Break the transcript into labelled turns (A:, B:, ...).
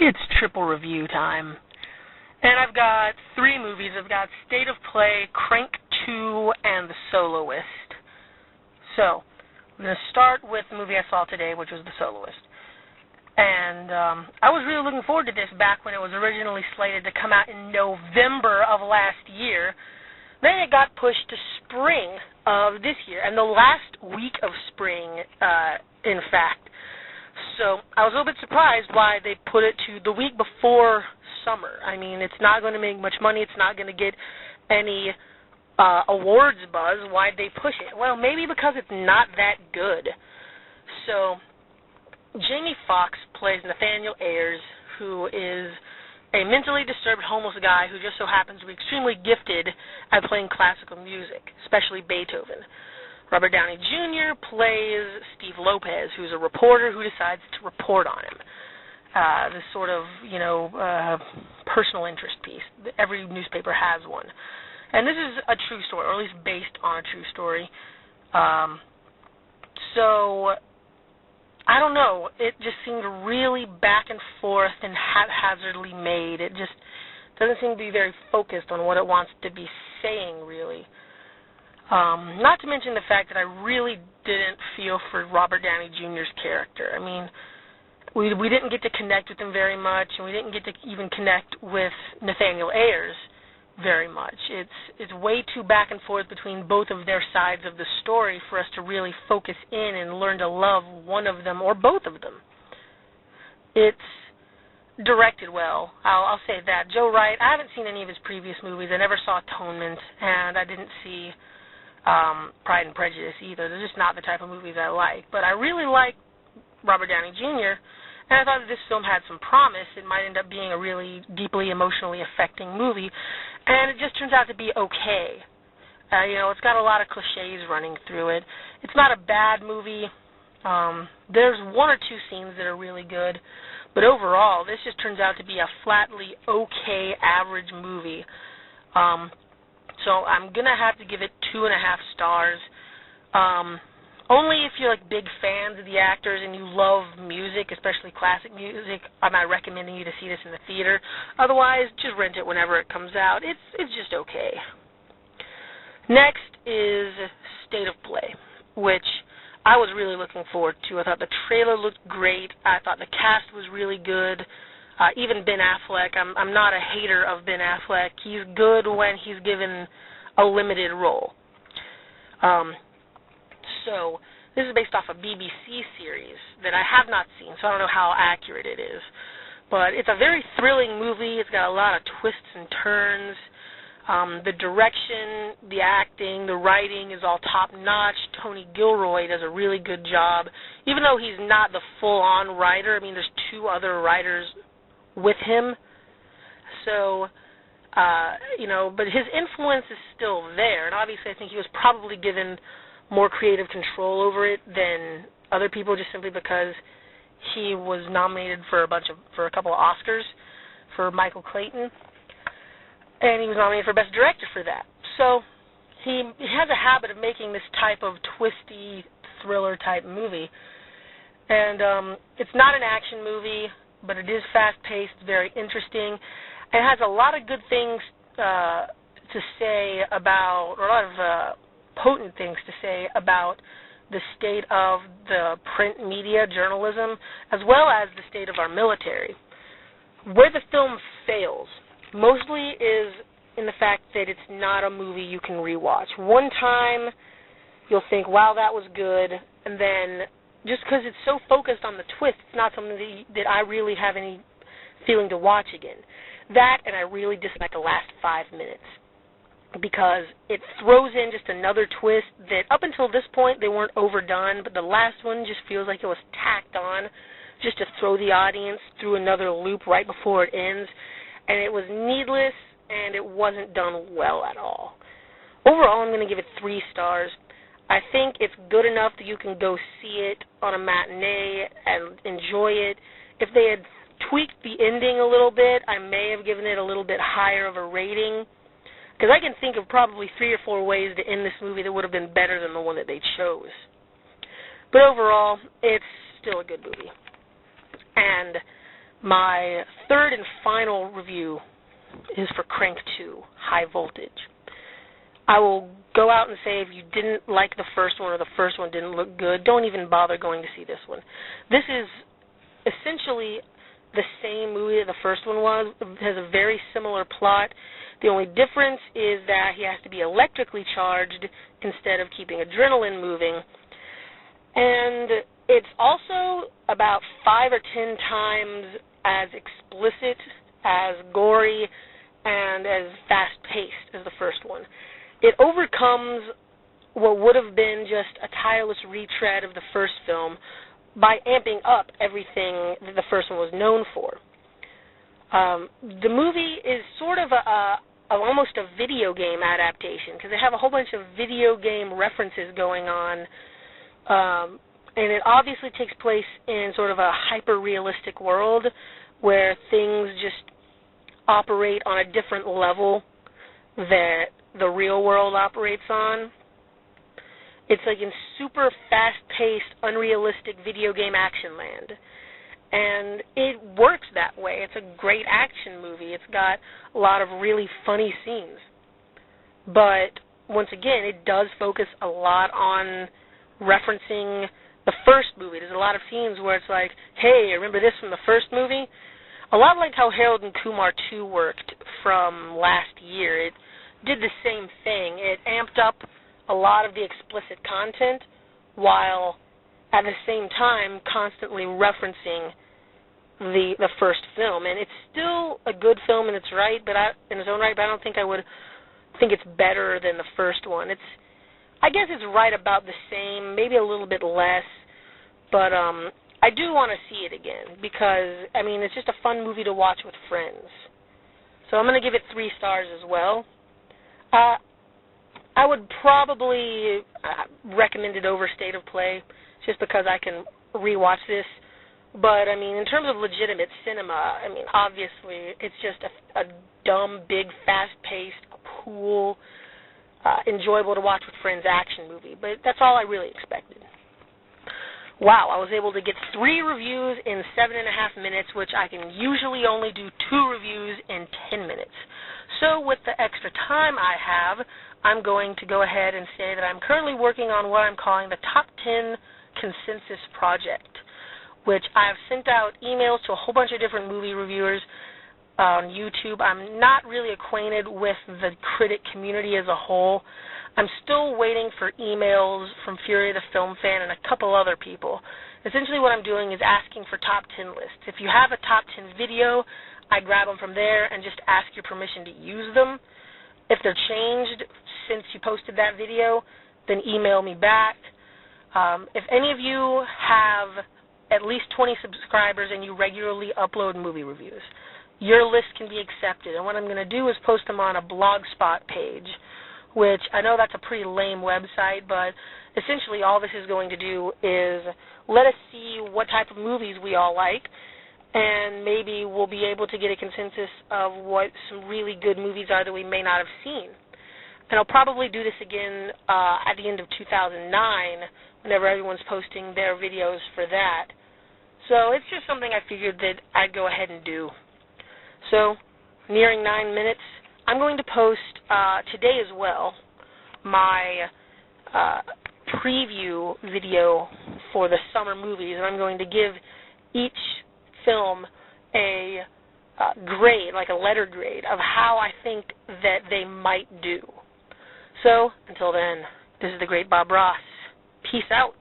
A: It's triple review time. And I've got three movies. I've got State of Play, Crank 2, and The Soloist. So, I'm going to start with the movie I saw today, which was The Soloist. And I was really looking forward to this back when it was originally slated to come out in November of last year. Then it got pushed to spring of this year, and the last week of spring, in fact. So I was a little bit surprised why they put it to the week before summer. I mean, it's not going to make much money. It's not going to get any awards buzz. Why'd they push it? Well, maybe because it's not that good. So Jamie Foxx plays Nathaniel Ayers, who is a mentally disturbed homeless guy who just so happens to be extremely gifted at playing classical music, especially Beethoven. Robert Downey Jr. plays Steve Lopez, who's a reporter who decides to report on him. This sort of, personal interest piece. Every newspaper has one. And this is a true story, or at least based on a true story. So, I don't know. It just seemed really back and forth and haphazardly made. It just doesn't seem to be very focused on what it wants to be saying, really. Not to mention the fact that I really didn't feel for Robert Downey Jr.'s character. I mean, we didn't get to connect with him very much, and we didn't get to even connect with Nathaniel Ayers very much. It's way too back and forth between both of their sides of the story for us to really focus in and learn to love one of them or both of them. It's directed well. I'll say that. Joe Wright, I haven't seen any of his previous movies. I never saw Atonement, and I didn't see Pride and Prejudice either. They're just not the type of movies I like. But I really like Robert Downey Jr., and I thought that this film had some promise. It might end up being a really deeply emotionally affecting movie, and it just turns out to be okay. It's got a lot of cliches running through it. It's not a bad movie. There's one or two scenes that are really good, but overall, this just turns out to be a flatly okay, average movie. So I'm going to have to give it 2.5 stars. Only if you're big fans of the actors and you love music, especially classic music, I'm not recommending you to see this in the theater. Otherwise, just rent it whenever it comes out. It's just okay. Next is State of Play, which I was really looking forward to. I thought the trailer looked great. I thought the cast was really good. Even Ben Affleck, I'm not a hater of Ben Affleck. He's good when he's given a limited role. So this is based off a BBC series that I have not seen, so I don't know how accurate it is. But it's a very thrilling movie. It's got a lot of twists and turns. The direction, the acting, the writing is all top-notch. Tony Gilroy does a really good job. Even though he's not the full-on writer, I mean, there's two other writers with him. So, but his influence is still there. And obviously I think he was probably given more creative control over it than other people, just simply because he was nominated for a couple of Oscars for Michael Clayton, and he was nominated for Best Director for that. So he has a habit of making this type of twisty thriller type movie, and it's not an action movie, but it is fast-paced, very interesting. It has a lot of good things to say about, or a lot of potent things to say about the state of the print media, journalism, as well as the state of our military. Where the film fails mostly is in the fact that it's not a movie you can rewatch. One time you'll think, wow, that was good, and then just because it's so focused on the twist, it's not something that I really have any feeling to watch again. That, and I really dislike the last 5 minutes, because it throws in just another twist that up until this point they weren't overdone, but the last one just feels like it was tacked on just to throw the audience through another loop right before it ends, and it was needless, and it wasn't done well at all. Overall, I'm going to give it 3 stars. I think it's good enough that you can go see it on a matinee and enjoy it. If they had tweaked the ending a little bit, I may have given it a little bit higher of a rating, because I can think of probably 3 or 4 ways to end this movie that would have been better than the one that they chose. But overall, it's still a good movie. And My third and final review is for Crank 2, High Voltage. I will go out and say if you didn't like the first one or the first one didn't look good, don't even bother going to see this one. This is essentially the same movie that the first one was. It has a very similar plot. The only difference is that he has to be electrically charged instead of keeping adrenaline moving. And it's also about 5 or 10 times as explicit, as gory, and as fast-paced as the first one. It overcomes what would have been just a tireless retread of the first film by amping up everything that the first one was known for. The movie is sort of almost a video game adaptation, because they have a whole bunch of video game references going on, and it obviously takes place in sort of a hyper-realistic world where things just operate on a different level that the real world operates on. It's like in super fast-paced, unrealistic video game action land. And it works that way. It's a great action movie. It's got a lot of really funny scenes. But, once again, it does focus a lot on referencing the first movie. There's a lot of scenes where it's like, hey, remember this from the first movie? A lot like how Harold and Kumar 2 worked from last year. It did the same thing. It amped up a lot of the explicit content while at the same time constantly referencing the first film. And it's still a good film in its own right, but I don't think I would think it's better than the first one. I guess it's right about the same, maybe a little bit less, but I do want to see it again because, I mean, it's just a fun movie to watch with friends. So I'm going to give it 3 stars as well. I would probably recommend it over State of Play just because I can rewatch this. But, I mean, in terms of legitimate cinema, I mean, obviously it's just a dumb, big, fast-paced, cool, enjoyable to watch with friends action movie. But that's all I really expected. Wow, I was able to get 3 reviews in 7.5 minutes, which I can usually only do 2 reviews in 10 minutes. So with the extra time I have, I'm going to go ahead and say that I'm currently working on what I'm calling the Top 10 Consensus Project, which I've sent out emails to a whole bunch of different movie reviewers on YouTube. I'm not really acquainted with the critic community as a whole. I'm still waiting for emails from Fury the Film Fan and a couple other people. Essentially what I'm doing is asking for top 10 lists. If you have a top 10 video, I grab them from there and just ask your permission to use them. If they're changed since you posted that video, then email me back. If any of you have at least 20 subscribers and you regularly upload movie reviews, your list can be accepted. And what I'm going to do is post them on a Blogspot page, which I know that's a pretty lame website, but essentially all this is going to do is let us see what type of movies we all like, and maybe we'll be able to get a consensus of what some really good movies are that we may not have seen. And I'll probably do this again at the end of 2009, whenever everyone's posting their videos for that. So it's just something I figured that I'd go ahead and do. So, nearing 9 minutes, I'm going to post today as well my preview video for the summer movies, and I'm going to give each film a grade, like a letter grade, of how I think that they might do. So, until then, this is the great Bob Ross. Peace out.